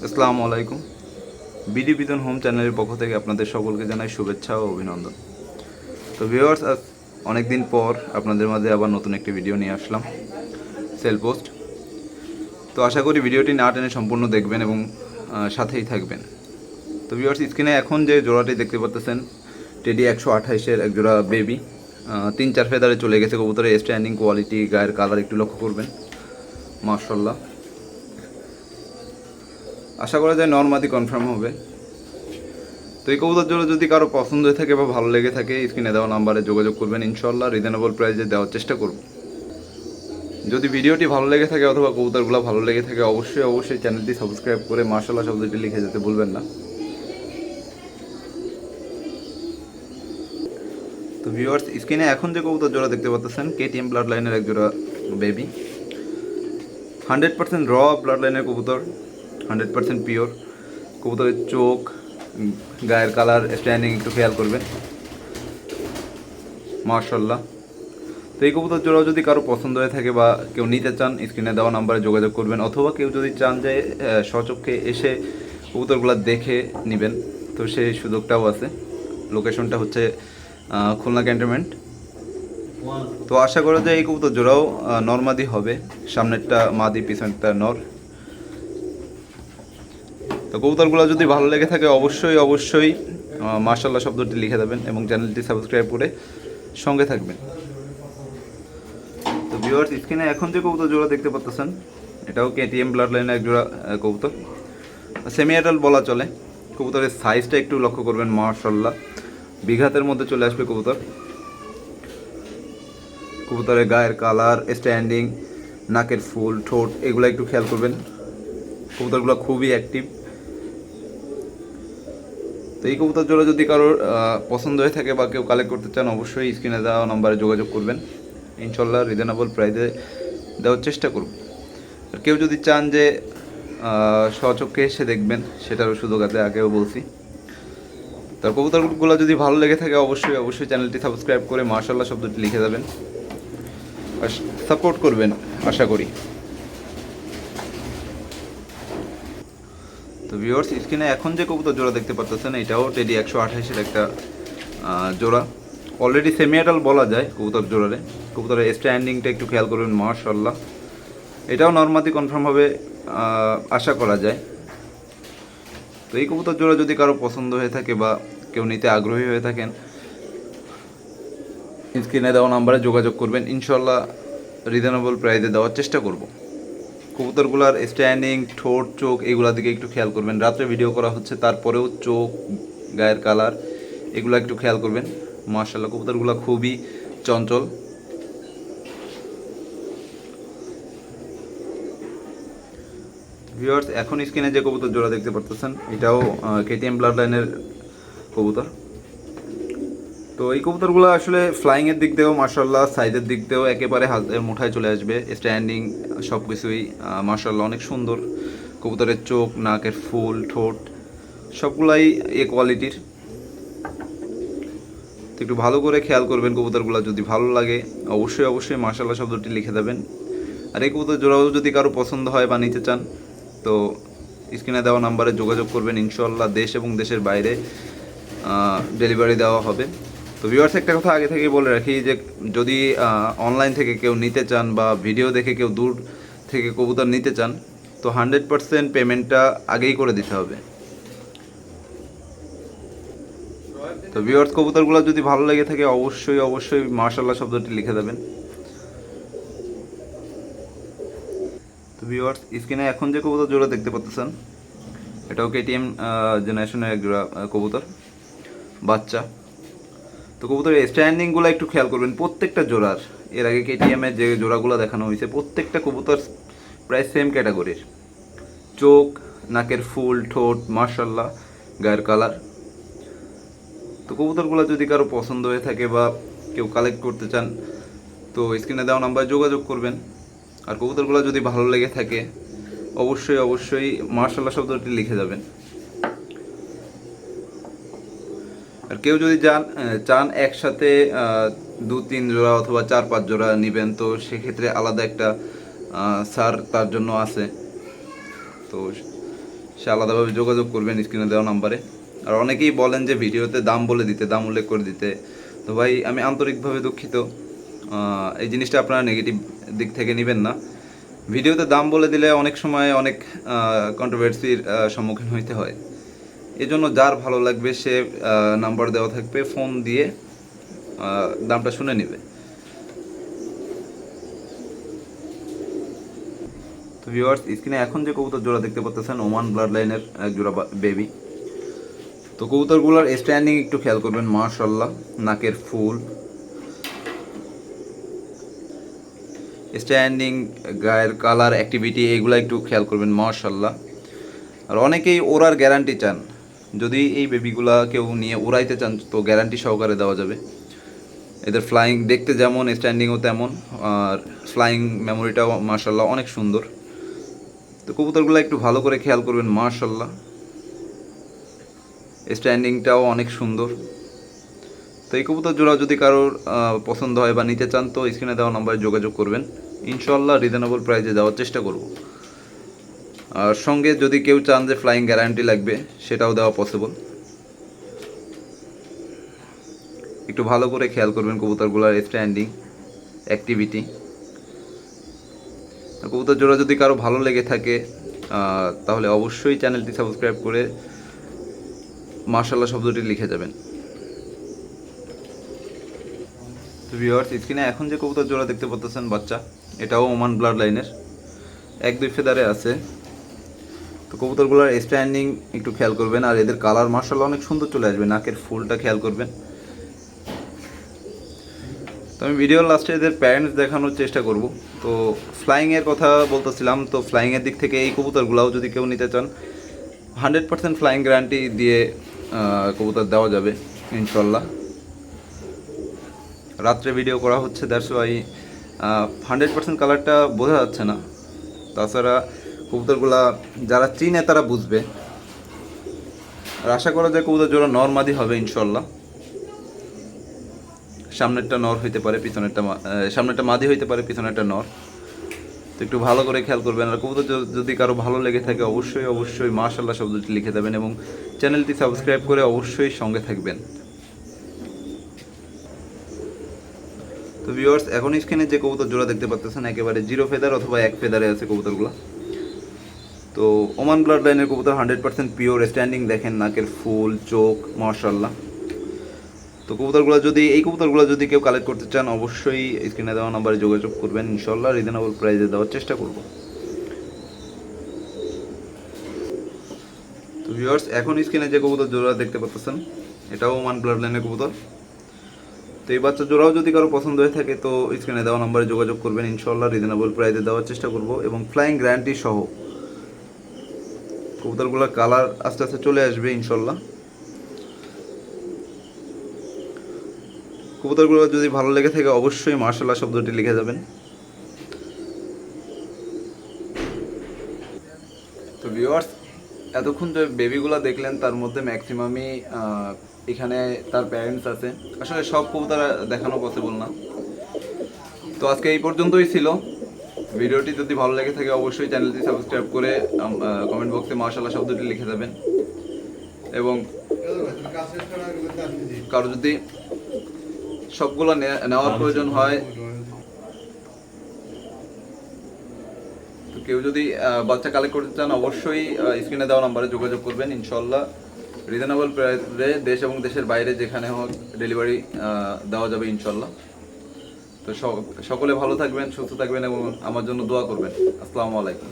আসসালামু আলাইকুম। BD বিধন home চ্যানেলের পক্ষ থেকে আপনাদের সকলকে জানাই শুভেচ্ছা ও অভিনন্দন। তো ভিউয়ার্স, আজ অনেক দিন পর আপনাদের মাঝে আবার নতুন একটি ভিডিও নিয়ে আসলাম, সেল পোস্ট। তো আশা করি ভিডিওটি না টেনে সম্পূর্ণ দেখবেন এবং সাথেই থাকবেন। তো ভিউয়ার্স, স্ক্রিনে এখন যে জোড়াটি দেখতে পাচ্ছেন, টেডি 128-এর এক জোড়া বেবি, 3-4 ফেদারে চলে গেছে। কবুতরের স্ট্যান্ডিং কোয়ালিটি, গায়ের কালার একটু লক্ষ্য করবেন, মাশাআল্লাহ। আশা করা যায় নরমাদি কনফার্ম হবে। তো এই কবুতর জোড়া যদি কারো পছন্দ হয়ে থাকে বা ভালো লেগে থাকে, স্ক্রিনে দেওয়া নাম্বারে যোগাযোগ করবেন, ইনশাল্লাহ রিজনেবল প্রাইসে দেওয়ার চেষ্টা করব। যদি ভিডিওটি ভালো লেগে থাকে অথবা কবুতরগুলো ভালো লেগে থাকে, অবশ্যই চ্যানেলটি সাবস্ক্রাইব করে মাশাআল্লাহ শব্দটি লিখে যেতে ভুলবেন না। তো ভিউয়ার্স, স্ক্রিনে এখন যে কবুতর জোড়া দেখতে পাচ্ছেন, কেটিএম ব্লাড লাইনের এক জোড়া বেবি, 100% র ব্লাড লাইনের কবুতর, 100% পিওর। কবুতরের চোখ, গায়ের কালার, স্ট্যান্ডিং একটু খেয়াল করবেন, মাশাআল্লাহ। তো এই কবুতর জোড়াও যদি কারো পছন্দ হয়ে থাকে বা কেউ নিতে চান, স্ক্রিনে দেওয়া নাম্বারে যোগাযোগ করবেন, অথবা কেউ যদি চান যে সচক্ষে এসে কবুতরগুলো দেখে নেবেন, তো সেই সুযোগটাও আছে। লোকেশনটা হচ্ছে খুলনা ক্যান্টনমেন্ট। তো আশা করা যায় এই কবুতর জোড়াও নরমাদি হবে, সামনেরটা মাদি, পিছনেরটা নর। তো কবুতরগুলো যদি ভালো লেগে থাকে অবশ্যই মাশাআল্লাহ শব্দটি লিখে দেবেন এবং চ্যানেলটি সাবস্ক্রাইব করে সঙ্গে থাকবেন। তো ভিউয়ার্স, স্ক্রিনে এখন যে কবুতর জোড়া দেখতে পাচ্ছেন, এটাও কেটিএম ব্লাড লাইনের এক জোড়া কবুতর, সেমি অ্যাডাল্ট বলা চলে। কবুতরের সাইজটা একটু লক্ষ্য করবেন, মাশাআল্লাহ বিঘাতের মধ্যে চলে আসবে কবুতর। কবুতরের গায়ের কালার, স্ট্যান্ডিং, নাকের ফুল, ঠোঁট, এগুলো একটু খেয়াল করবেন। কবুতরগুলো খুবই অ্যাক্টিভ। তো এই কবুতর জোড়া যদি কারোর পছন্দ হয়ে থাকে বা কেউ কালেক্ট করতে চান, অবশ্যই স্ক্রিনে দেওয়া নাম্বারে যোগাযোগ করবেন, ইনশাল্লাহ রিজনেবল প্রাইসে দেওয়ার চেষ্টা করব। আর কেউ যদি চান যে স্বচক্ষে এসে দেখবেন, সেটারও সুযোগ আছে, আগেও বলছি। তার কবুতরগুলো যদি ভালো লেগে থাকে অবশ্যই চ্যানেলটি সাবস্ক্রাইব করে মাশাআল্লাহ শব্দটি লিখে দেবেন আর সাপোর্ট করবেন আশা করি। তো ভিউয়ার্স, স্ক্রিনে এখন যে কবুতর জোড়া দেখতে পাচ্ছেন, এটাও টেডি 128-এর একটা জোড়া, অলরেডি সেমি অ্যাডাল্ট বলা যায় কবুতর জোড়ারে। কবুতরের স্ট্যান্ডিংটা একটু খেয়াল করবেন, মাশাআল্লাহ। এটাও নরমাদি কনফার্ম হবে আশা করা যায়। তো এই কবুতর জোড়া যদি কারো পছন্দ হয়ে থাকে বা কেউ নিতে আগ্রহী হয়ে থাকেন, স্ক্রিনে দেওয়া নাম্বারে যোগাযোগ করবেন, ইনশাল্লাহ রিজনেবল প্রাইসে দেওয়ার চেষ্টা করব। কবুতরগুলার স্ট্যান্ডিং, ঠোঁট, চোখ, এগুলোর দিকে একটু খেয়াল করবেন। রাত্রে ভিডিও করা হচ্ছে, তারপরেও চোখ, গায়ের কালার, এগুলো একটু খেয়াল করবেন, মাশাআল্লাহ। কবুতরগুলো খুবই চঞ্চল। ভিউয়ার্স, এখন স্ক্রিনে যে কবুতর জোড়া দেখতে পাচ্ছেন, এটাও কেটিএম ব্লাড লাইনের কবুতর। তো এই কবুতরগুলো আসলে ফ্লাইংয়ের দিক দিয়েও মাশাআল্লাহ, সাইজের দিক দিয়েও একেবারে হাতের মুঠায় চলে আসবে। স্ট্যান্ডিং সব কিছুই মাশাআল্লাহ অনেক সুন্দর। কবুতরের চোখ, নাকের ফুল, ঠোঁট সবগুলাই এ কোয়ালিটির। তো একটু ভালো করে খেয়াল করবেন কবুতরগুলো, যদি ভালো লাগে অবশ্যই মাশাআল্লাহ শব্দটি লিখে দেবেন। আর এই কবুতর জোড়াও যদি কারো পছন্দ হয় বা নিতে চান, তো স্ক্রিনে দেওয়া নাম্বারে যোগাযোগ করবেন, ইনশাআল্লাহ দেশ এবং দেশের বাইরে ডেলিভারি দেওয়া হবে। তো ভিউয়ার্স, একটা কথা আগে থেকেই বলে রাখি যে যদি অনলাইন থেকে কেউ নিতে চান বা ভিডিও দেখে কেউ দূর থেকে কবুতর নিতে চান, তো 100% পেমেন্টটা আগেই করে দিতে হবে। তো ভিউয়ার্স, কবুতরগুলো যদি ভালো লেগে থাকে অবশ্যই মাশাআল্লাহ শব্দটি লিখে দেবেন। তো ভিউয়ার্স, স্ক্রিনে এখন যে কবুতর জোড়া দেখতে পাচ্ছেন, এটাও কেটিএম জেনারেশনের এক জোড়া কবুতর, বাচ্চা। তো কবুতরের স্ট্যান্ডিংগুলো একটু খেয়াল করবেন প্রত্যেকটা জোড়ার। এর আগে কেটিএমের যে জোড়াগুলো দেখানো হয়েছে, প্রত্যেকটা কবুতর প্রায় সেম ক্যাটাগরির। চোখ, নাকের ফুল, ঠোঁট, মাশাআল্লাহ, গায়ের কালার। তো কবুতরগুলো যদি কারো পছন্দ হয়ে থাকে বা কেউ কালেক্ট করতে চান, তো স্ক্রিনে দেওয়া নাম্বারে যোগাযোগ করবেন। আর কবুতরগুলো যদি ভালো লেগে থাকে অবশ্যই মাশাআল্লাহ শব্দটি লিখে যাবেন। আর কেউ যদি চান একসাথে 2-3 জোড়া অথবা 4-5 জোড়া নেবেন, তো সেক্ষেত্রে আলাদা একটা ছাড় তার জন্য আছে। তো সে আলাদাভাবে যোগাযোগ করবেন স্ক্রিনে দেওয়া নাম্বারে। আর অনেকেই বলেন যে ভিডিওতে দাম বলে দিতে, দাম উল্লেখ করে দিতে। তো ভাই আমি আন্তরিকভাবে দুঃখিত, এই জিনিসটা আপনারা নেগেটিভ দিক থেকে নেবেন না। ভিডিওতে দাম বলে দিলে অনেক সময় অনেক কন্ট্রোভার্সির সম্মুখীন হইতে হয়। এজন্য যার ভালো লাগবে সে নাম্বার দেওয়া থাকবে, ফোন দিয়ে দামটা শুনে নেবে। তো ভিউয়ার্স, স্ক্রিনে এখন যে কবুতর জোড়া দেখতে পাচ্ছেন ওমান ব্লাড লাইনের এক জোড়া বেবি। তো কবুতরগুলোর স্ট্যান্ডিং একটু খেয়াল করবেন, মাশাআল্লাহ। নাকের ফুল, স্ট্যান্ডিং, গায়ের কালার, অ্যাক্টিভিটি, এগুলো একটু খেয়াল করবেন, মাশাআল্লাহ। আর অনেকেই ওড়ার গ্যারান্টি চান। যদি এই বেবিগুলা কেউ নিয়ে উড়াইতে চান তো গ্যারান্টি সহকারে দেওয়া যাবে। এদের ফ্লাইং দেখতে যেমন, স্ট্যান্ডিংও তেমন, আর ফ্লাইং মেমোরিটাও মাশাআল্লাহ অনেক সুন্দর। তো কবুতরগুলো একটু ভালো করে খেয়াল করবেন, মাশাআল্লাহ। স্ট্যান্ডিংটাও অনেক সুন্দর। তো এই কবুতর জোড়া যদি কারোর পছন্দ হয় বা নিতে চান তো স্ক্রিনে দেওয়া নাম্বারে যোগাযোগ করবেন। ইনশাআল্লাহ রিজনেবল প্রাইসে দেওয়ার চেষ্টা করব। আর সঙ্গে যদি কেউ চান যে ফ্লাইং গ্যারান্টি লাগবে সেটাও দেওয়া পসিবল। একটু ভালো করে খেয়াল করবেন কবুতরগুলোর স্ট্যান্ডিং, অ্যাক্টিভিটি। কবুতর জোড়া যদি কারো ভালো লেগে থাকে তাহলে অবশ্যই চ্যানেলটি সাবস্ক্রাইব করে মাশাআল্লাহ শব্দটি লিখে যাবেন। তো ভিউয়ার্স, স্ক্রিনে এখন যে কবুতর জোড়া দেখতে পাচ্ছেন বাচ্চা, এটাও ওমান ব্লাড লাইনের, 1-2 ফেদারে আছে। তো কবুতরগুলোর স্ট্যান্ডিং একটু খেয়াল করবেন। আর এদের কালার মাশাআল্লাহ অনেক সুন্দর চলে আসবে। নাকের ফুলটা খেয়াল করবেন। তো আমি ভিডিওর লাস্টে এদের প্যারেন্টস দেখানোর চেষ্টা করব। তো ফ্লাইংয়ের কথা বলতেছিলাম, তো ফ্লাইংয়ের দিক থেকে এই কবুতরগুলোও যদি কেউ নিতে চান 100% ফ্লাইং গ্যারান্টি দিয়ে কবুতর দেওয়া যাবে ইনশাল্লাহ। রাত্রে ভিডিও করা হচ্ছে, দ্যাটস ওয়াই 100% কালারটা বোঝা যাচ্ছে না। তাছাড়া কবুতরগুলা যারা চিনে তারা বুঝবে। আর আশা করা যায় কবুতর জোড়া নর মাদি হবে ইনশাল্লাহ। সামনেরটা নর হইতে পারে, সামনেরটা মাদি হইতে পারে, পিছনেরটা নর। তো একটু ভালো করে খেয়াল করবেন। আর কবুতর যদি কারো ভালো লেগে থাকে অবশ্যই মাশাআল্লাহ শব্দটি লিখে দেবেন এবং চ্যানেলটি সাবস্ক্রাইব করে অবশ্যই সঙ্গে থাকবেন। তো ভিউয়ার্স, এখন স্ক্রিনে যে কবুতর জোড়া দেখতে পাচ্ছেন একেবারে 0 ফেদার অথবা 1 ফেদারে আছে কবুতরগুলো। তো ওমান ব্লাড লাইনের কবুতর 100% পিওর। স্ট্যান্ডিং দেখেন, নাকের ফুল, চোখ, মাশাআল্লাহ। তো এই কবুতরগুলো যদি কেউ কালেক্ট করতে চান অবশ্যই স্ক্রিনে দেওয়া নাম্বারে যোগাযোগ করবেন। ইনশাআল্লাহ রিজনেবল প্রাইসে দেওয়ার চেষ্টা করব। তো ভিউয়ার্স, এখন স্ক্রিনে যে কবুতর জোড়া দেখতে পাচ্ছেন এটাও ওমান ব্লাড লাইনের কবুতর। তো এই বাচ্চা জোড়াও যদি কারো পছন্দ হয়ে থাকে তো স্ক্রিনে দেওয়া নাম্বারে যোগাযোগ করবেন। ইনশাআল্লাহ রিজনেবল প্রাইসে দেওয়ার চেষ্টা করব এবং ফ্লাইং গ্যারান্টি সহ। কবুতরগুলোর কালার আস্তে আস্তে চলে আসবে ইনশাআল্লাহ। কবুতরগুলো যদি ভালো লেগে থাকে অবশ্যই মাশাআল্লাহ শব্দটি লিখে যাবেন। তো ভিউয়ার্স, এতক্ষণ যে বেবিগুলো দেখলেন তার মধ্যে ম্যাক্সিমামই এখানে তার প্যারেন্টস আছে। আসলে সব কবুতর দেখানো পসিবল না। তো আজকে এই পর্যন্তই ছিল। ভিডিওটি যদি ভালো লেগে থাকে অবশ্যই চ্যানেলটি সাবস্ক্রাইব করে কমেন্ট বক্সে মাশাআল্লাহ শব্দটি লিখে দেবেন। এবং কারো যদি সবগুলো নেওয়ার প্রয়োজন হয়, তো কেউ যদি বাচ্চা কালেক্ট করতে চান অবশ্যই স্ক্রিনে দেওয়া নাম্বারে যোগাযোগ করবেন। ইনশাআল্লাহ রিজনেবল প্রাইসে দেশ এবং দেশের বাইরে যেখানে হোক ডেলিভারি দেওয়া যাবে ইনশাআল্লাহ। তো সকলে ভালো থাকবেন, সুস্থ থাকবেন এবং আমার জন্য দোয়া করবেন। আসসালামু আলাইকুম।